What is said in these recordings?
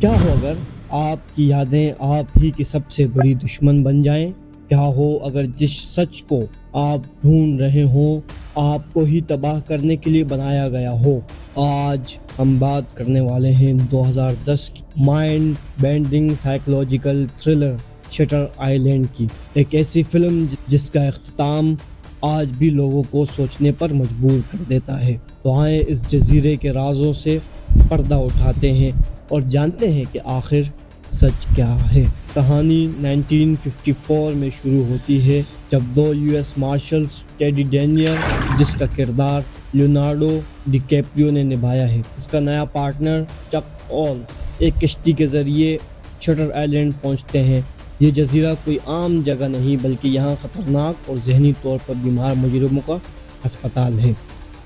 کیا ہو اگر آپ کی یادیں آپ ہی کی سب سے بڑی دشمن بن جائیں؟ کیا ہو اگر جس سچ کو آپ ڈھونڈ رہے ہوں آپ کو ہی تباہ کرنے کے لیے بنایا گیا ہو؟ آج ہم بات کرنے والے ہیں 2010 کی mind bending psychological thriller Shutter آئی لینڈ کی، ایک ایسی فلم جس کا اختتام آج بھی لوگوں کو سوچنے پر مجبور کر دیتا ہے۔ تو آئیں اس جزیرے کے رازوں سے پردہ اٹھاتے ہیں اور جانتے ہیں کہ آخر سچ کیا ہے۔ کہانی 1954 میں شروع ہوتی ہے جب دو US مارشلز ٹیڈی ڈینیئر، جس کا کردار لیونارڈو ڈی کیپریو نے نبھایا ہے، اس کا نیا پارٹنر چک اول، ایک کشتی کے ذریعے شٹر آئی لینڈ پہنچتے ہیں۔ یہ جزیرہ کوئی عام جگہ نہیں بلکہ یہاں خطرناک اور ذہنی طور پر بیمار مجرموں کا ہسپتال ہے۔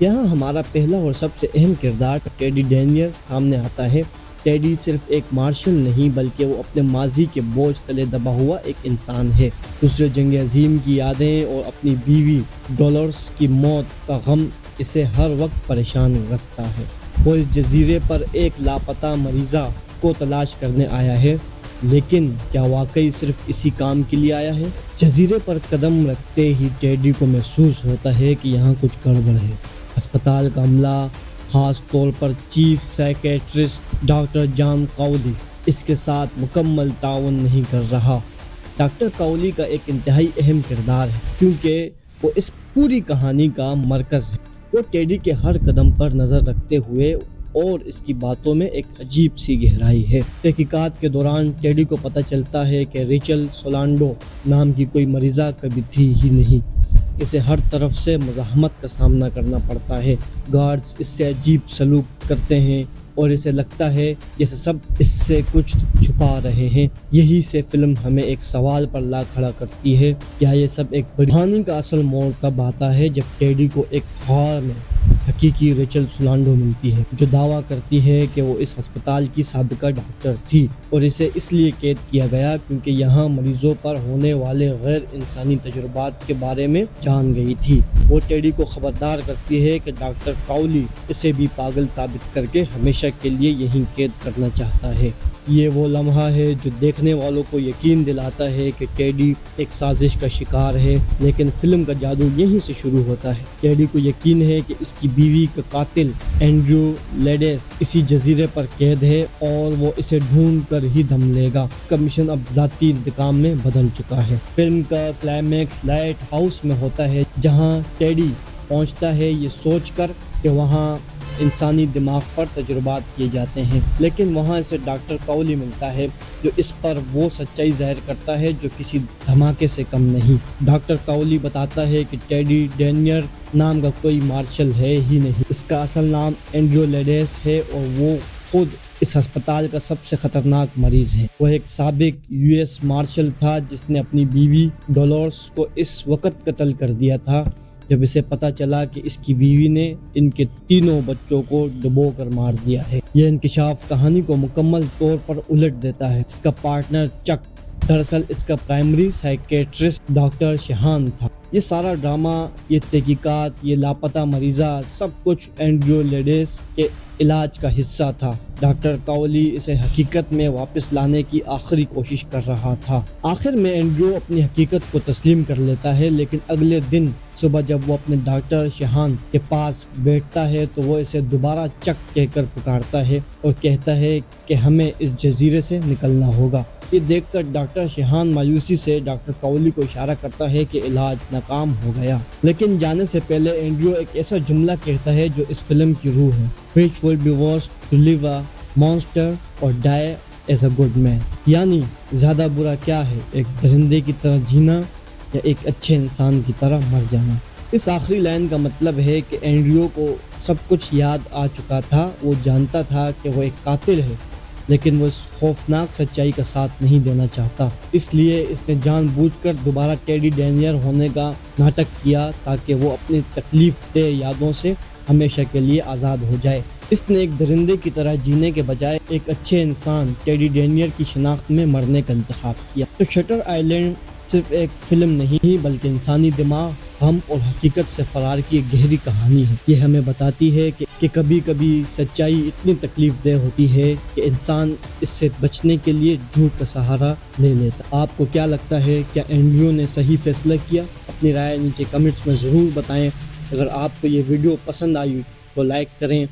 یہاں ہمارا پہلا اور سب سے اہم کردار ٹیڈی ڈینیئر سامنے آتا ہے۔ ٹیڈی صرف ایک مارشل نہیں بلکہ وہ اپنے ماضی کے بوجھ تلے دبا ہوا ایک انسان ہے۔ دوسرے جنگ عظیم کی یادیں اور اپنی بیوی ڈولورس کی موت کا غم اسے ہر وقت پریشان رکھتا ہے۔ وہ اس جزیرے پر ایک لاپتہ مریضہ کو تلاش کرنے آیا ہے، لیکن کیا واقعی صرف اسی کام کے لیے آیا ہے؟ جزیرے پر قدم رکھتے ہی ٹیڈی کو محسوس ہوتا ہے کہ یہاں کچھ گڑبڑ ہے۔ ہسپتال کا عملہ، خاص طور پر چیف سائیکیٹرسٹ ڈاکٹر جان کاؤلی، اس کے ساتھ مکمل تعاون نہیں کر رہا۔ ڈاکٹر کاؤلی کا ایک انتہائی اہم کردار ہے کیونکہ وہ اس پوری کہانی کا مرکز ہے۔ وہ ٹیڈی کے ہر قدم پر نظر رکھتے ہوئے اور اس کی باتوں میں ایک عجیب سی گہرائی ہے۔ تحقیقات کے دوران ٹیڈی کو پتہ چلتا ہے کہ ریچل سولانڈو نام کی کوئی مریضہ کبھی تھی ہی نہیں۔ اسے ہر طرف سے مزاحمت کا سامنا کرنا پڑتا ہے۔ گارڈز اس سے عجیب سلوک کرتے ہیں اور اسے لگتا ہے جیسے سب اس سے کچھ چھپا رہے ہیں۔ یہی سے فلم ہمیں ایک سوال پر لا کھڑا کرتی ہے، کیا یہ سب ایک بڑی کہانی کا اصل موڑ تب آتا ہے جب ٹیڈی کو ایک غار میں حقیقی ریچل سولانڈو ملتی ہے، جو دعویٰ کرتی ہے کہ وہ اس ہسپتال کی سابقہ ڈاکٹر تھی اور اسے اس لیے قید کیا گیا کیونکہ یہاں مریضوں پر ہونے والے غیر انسانی تجربات کے بارے میں جان گئی تھی۔ وہ ٹیڈی کو خبردار کرتی ہے کہ ڈاکٹر کاؤلی اسے بھی پاگل ثابت کر کے ہمیشہ کے لیے یہیں قید کرنا چاہتا ہے۔ یہ وہ لمحہ ہے جو دیکھنے والوں کو یقین دلاتا ہے کہ ٹیڈی ایک سازش کا شکار ہے، لیکن فلم کا جادو یہیں سے شروع ہوتا ہے۔ ٹیڈی کو یقین ہے کہ اس کی بیوی کا قاتل اینڈریو لیڈیس اسی جزیرے پر قید ہے اور وہ اسے ڈھونڈ کر ہی دم لے گا۔ اس کا مشن اب ذاتی انتقام میں بدل چکا ہے۔ فلم کا کلائمیکس لائٹ ہاؤس میں ہوتا ہے جہاں ٹیڈی پہنچتا ہے یہ سوچ کر کہ وہاں انسانی دماغ پر تجربات کیے جاتے ہیں، لیکن وہاں اسے ڈاکٹر کاؤلی ملتا ہے جو اس پر وہ سچائی ظاہر کرتا ہے جو کسی دھماکے سے کم نہیں۔ ڈاکٹر کاؤلی بتاتا ہے کہ ٹیڈی ڈینیئر نام کا کوئی مارشل ہے ہی نہیں، اس کا اصل نام اینڈریو لیڈیس ہے اور وہ خود اس ہسپتال کا سب سے خطرناک مریض ہے۔ وہ ایک سابق US مارشل تھا جس نے اپنی بیوی ڈولورس کو اس وقت قتل کر دیا تھا جب اسے پتہ چلا کہ اس کی بیوی نے ان کے تینوں بچوں کو ڈبو کر مار دیا ہے۔ یہ انکشاف کہانی کو مکمل طور پر الٹ دیتا ہے۔ اس کا پارٹنر چک دراصل اس کا پرائمری سائیکیٹرسٹ ڈاکٹر شہان تھا۔ یہ سارا ڈرامہ، یہ تحقیقات، یہ لاپتہ مریضہ، سب کچھ اینڈریو لیڈیس کے علاج کا حصہ تھا۔ ڈاکٹر کاؤلی اسے حقیقت میں واپس لانے کی آخری کوشش کر رہا تھا۔ آخر میں اینڈریو اپنی حقیقت کو تسلیم کر لیتا ہے، لیکن اگلے دن صبح جب وہ اپنے ڈاکٹر شہان کے پاس بیٹھتا ہے تو وہ اسے دوبارہ چک کہہ کر پکارتا ہے اور کہتا ہے کہ ہمیں اس جزیرے سے نکلنا ہوگا۔ یہ دیکھ کر ڈاکٹر شہان مایوسی سے ڈاکٹر کاؤلی کو اشارہ کرتا ہے کہ علاج ناکام ہو گیا، لیکن جانے سے پہلے اینڈریو ایک ایسا جملہ کہتا ہے جو اس فلم کی روح ہے، which would be worse to live a monster or die as a good man، یعنی زیادہ برا کیا ہے، ایک درندے کی طرح جینا یا ایک اچھے انسان کی طرح مر جانا۔ اس آخری لائن کا مطلب ہے کہ اینڈریو کو سب کچھ یاد آ چکا تھا۔ وہ جانتا تھا کہ وہ ایک قاتل ہے، لیکن وہ اس خوفناک سچائی کا ساتھ نہیں دینا چاہتا۔ اس لیے اس نے جان بوجھ کر دوبارہ ٹیڈی ڈینیئر ہونے کا ناٹک کیا تاکہ وہ اپنی تکلیف دہ یادوں سے ہمیشہ کے لیے آزاد ہو جائے۔ اس نے ایک درندے کی طرح جینے کے بجائے ایک اچھے انسان ٹیڈی ڈینیئر کی شناخت میں مرنے کا انتخاب کیا۔ تو شٹر آئی لینڈ صرف ایک فلم نہیں بلکہ انسانی دماغ، ہم اور حقیقت سے فرار کی ایک گہری کہانی ہے۔ یہ ہمیں بتاتی ہے کہ کبھی کبھی سچائی اتنی تکلیف دہ ہوتی ہے کہ انسان اس سے بچنے کے لیے جھوٹ کا سہارا لے لیتا۔ آپ کو کیا لگتا ہے، کیا اینڈریو نے صحیح فیصلہ کیا؟ اپنی رائے نیچے کمنٹس میں ضرور بتائیں۔ اگر آپ کو یہ ویڈیو پسند آئی تو لائک کریں